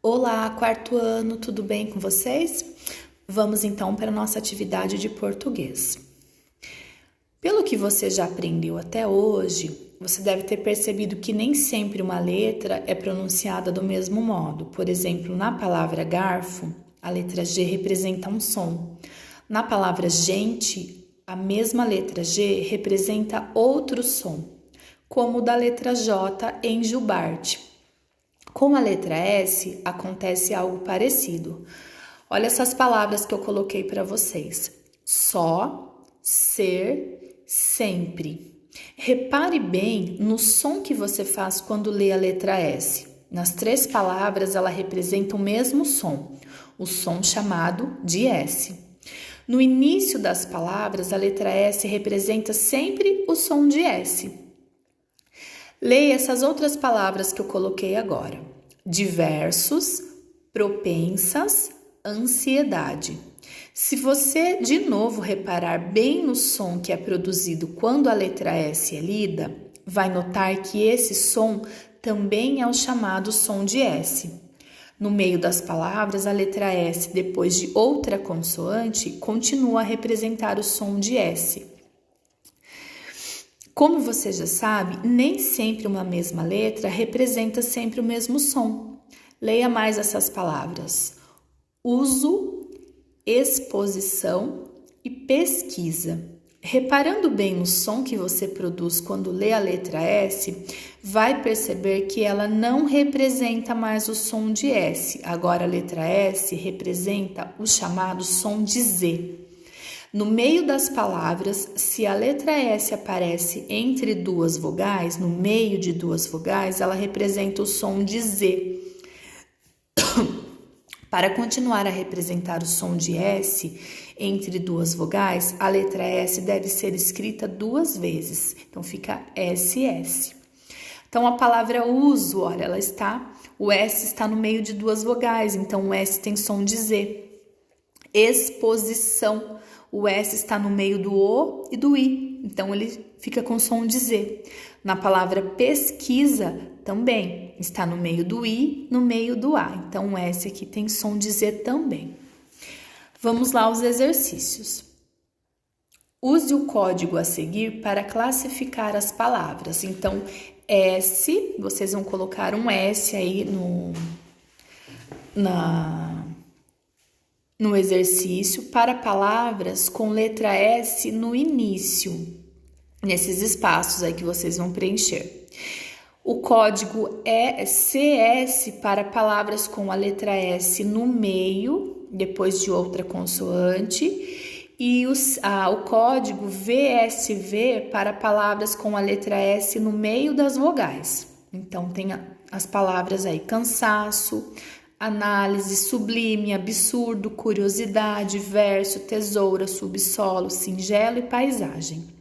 Olá, quarto ano, tudo bem com vocês? Vamos então para a nossa atividade de português. Pelo que você já aprendeu até hoje, você deve ter percebido que nem sempre uma letra é pronunciada do mesmo modo. Por exemplo, na palavra garfo, a letra G representa um som. Na palavra gente, a mesma letra G representa outro som, como o da letra J em jubarte. Com a letra S, acontece algo parecido. Olha essas palavras que eu coloquei para vocês. Só, ser, sempre. Repare bem no som que você faz quando lê a letra S. Nas três palavras, ela representa o mesmo som, o som chamado de S. No início das palavras, a letra S representa sempre o som de S. Leia essas outras palavras que eu coloquei agora. Diversos, propensas, ansiedade. Se você de novo reparar bem no som que é produzido quando a letra S é lida, vai notar que esse som também é o chamado som de S. No meio das palavras, a letra S, depois de outra consoante, continua a representar o som de S. Como você já sabe, nem sempre uma mesma letra representa sempre o mesmo som. Leia mais essas palavras: uso, exposição e pesquisa. Reparando bem no som que você produz quando lê a letra S, vai perceber que ela não representa mais o som de S. Agora a letra S representa o chamado som de Z. No meio das palavras, se a letra S aparece entre duas vogais, no meio de duas vogais, ela representa o som de Z. Para continuar a representar o som de S entre duas vogais, a letra S deve ser escrita duas vezes. Então fica SS. Então a palavra uso, olha, o S está no meio de duas vogais, então o S tem som de Z. Exposição, o S está no meio do O e do I, então ele fica com som de Z. Na palavra pesquisa, também está no meio do I, no meio do A, então o S aqui tem som de Z também. Vamos lá aos exercícios. Use o código a seguir para classificar as palavras. Então, S, vocês vão colocar um S aí no exercício para palavras com letra S no início, nesses espaços aí que vocês vão preencher. O código é CS para palavras com a letra S no meio, depois de outra consoante, e o código VSV para palavras com a letra S no meio das vogais. Então, tem as palavras aí: cansaço, análise, sublime, absurdo, curiosidade, verso, tesoura, subsolo, singelo e paisagem.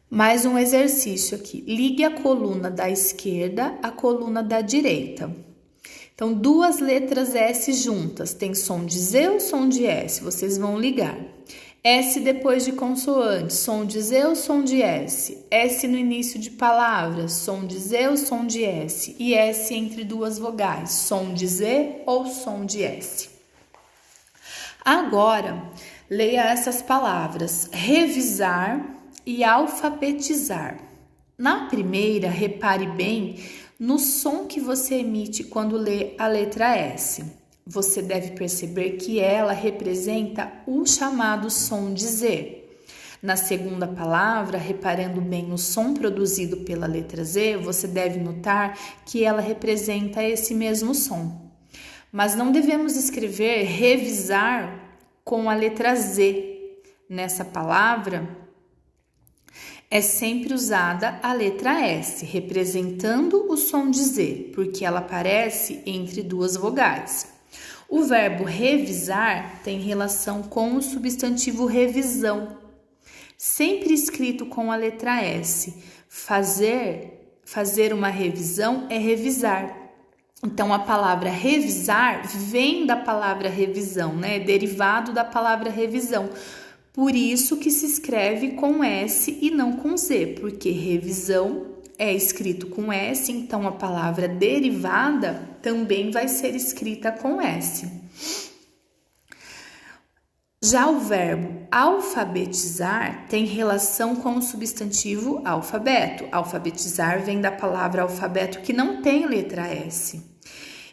Mais um exercício aqui. Ligue a coluna da esquerda à coluna da direita. Então, duas letras S juntas. Tem som de Z ou som de S? Vocês vão ligar. S depois de consoante, som de Z ou som de S? S no início de palavras, som de Z ou som de S? E S entre duas vogais, som de Z ou som de S? Agora, leia essas palavras: revisar e alfabetizar. Na primeira, repare bem no som que você emite quando lê a letra S. Você deve perceber que ela representa o chamado som de Z. Na segunda palavra, reparando bem no som produzido pela letra Z, você deve notar que ela representa esse mesmo som. Mas não devemos escrever revisar com a letra Z. Nessa palavra, é sempre usada a letra S, representando o som de Z, porque ela aparece entre duas vogais. O verbo revisar tem relação com o substantivo revisão, sempre escrito com a letra S. Fazer uma revisão é revisar. Então, a palavra revisar vem da palavra revisão, né? Derivado da palavra revisão. Por isso que se escreve com S e não com Z, porque revisão é escrito com S, então a palavra derivada também vai ser escrita com S. Já o verbo alfabetizar tem relação com o substantivo alfabeto. Alfabetizar vem da palavra alfabeto, que não tem letra S.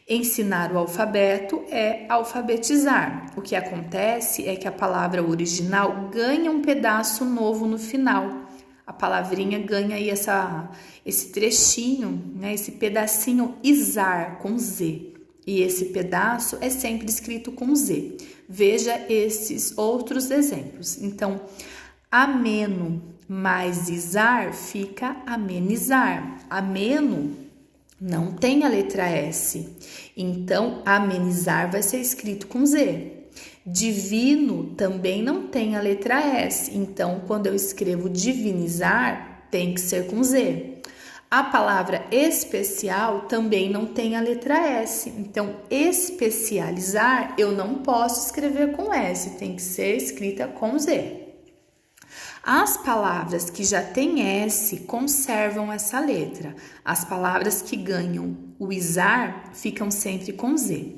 Ensinar o alfabeto é alfabetizar. O que acontece é que a palavra original ganha um pedaço novo no final. A palavrinha ganha aí esse trechinho, né? Esse pedacinho izar com Z. E esse pedaço é sempre escrito com Z. Veja esses outros exemplos. Então, ameno mais izar fica amenizar. Ameno não tem a letra S. Então, amenizar vai ser escrito com Z. Divino também não tem a letra S. Então, quando eu escrevo divinizar, tem que ser com Z. A palavra especial também não tem a letra S. Então, especializar eu não posso escrever com S, tem que ser escrita com Z. As palavras que já têm S conservam essa letra. As palavras que ganham o izar ficam sempre com Z.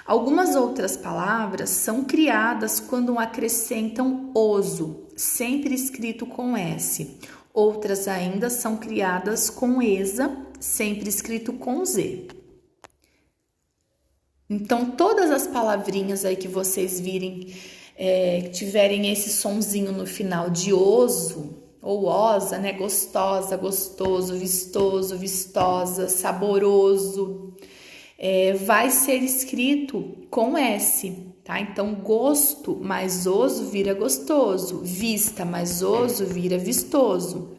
Algumas outras palavras são criadas quando acrescentam oso, sempre escrito com S. Outras ainda são criadas com esa, sempre escrito com Z. Então, todas as palavrinhas aí que vocês virem, tiverem esse sonzinho no final de oso ou osa, né? Gostosa, gostoso, vistoso, vistosa, saboroso, vai ser escrito com S, tá? Então, gosto mais oso vira gostoso, vista mais oso vira vistoso.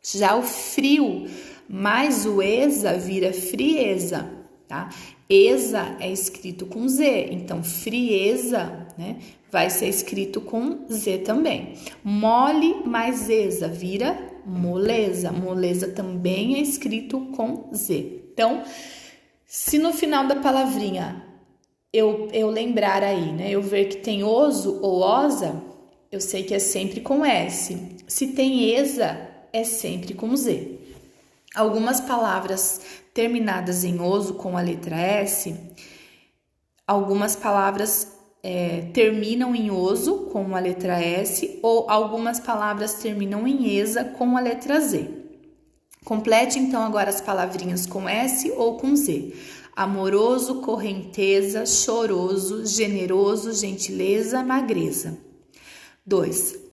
Já o frio mais o esa vira frieza, tá? Esa é escrito com Z, então frieza, né, vai ser escrito com Z também. Mole mais esa vira moleza, moleza também é escrito com Z. Então, se no final da palavrinha eu lembrar aí, né, eu ver que tem oso ou osa, eu sei que é sempre com S. Se tem esa, é sempre com Z. Algumas palavras terminadas em oso com a letra S, algumas palavras terminam em oso com a letra S, ou algumas palavras terminam em esa com a letra Z. Complete então agora as palavrinhas com S ou com Z. Amoroso, correnteza, choroso, generoso, gentileza, magreza. 2.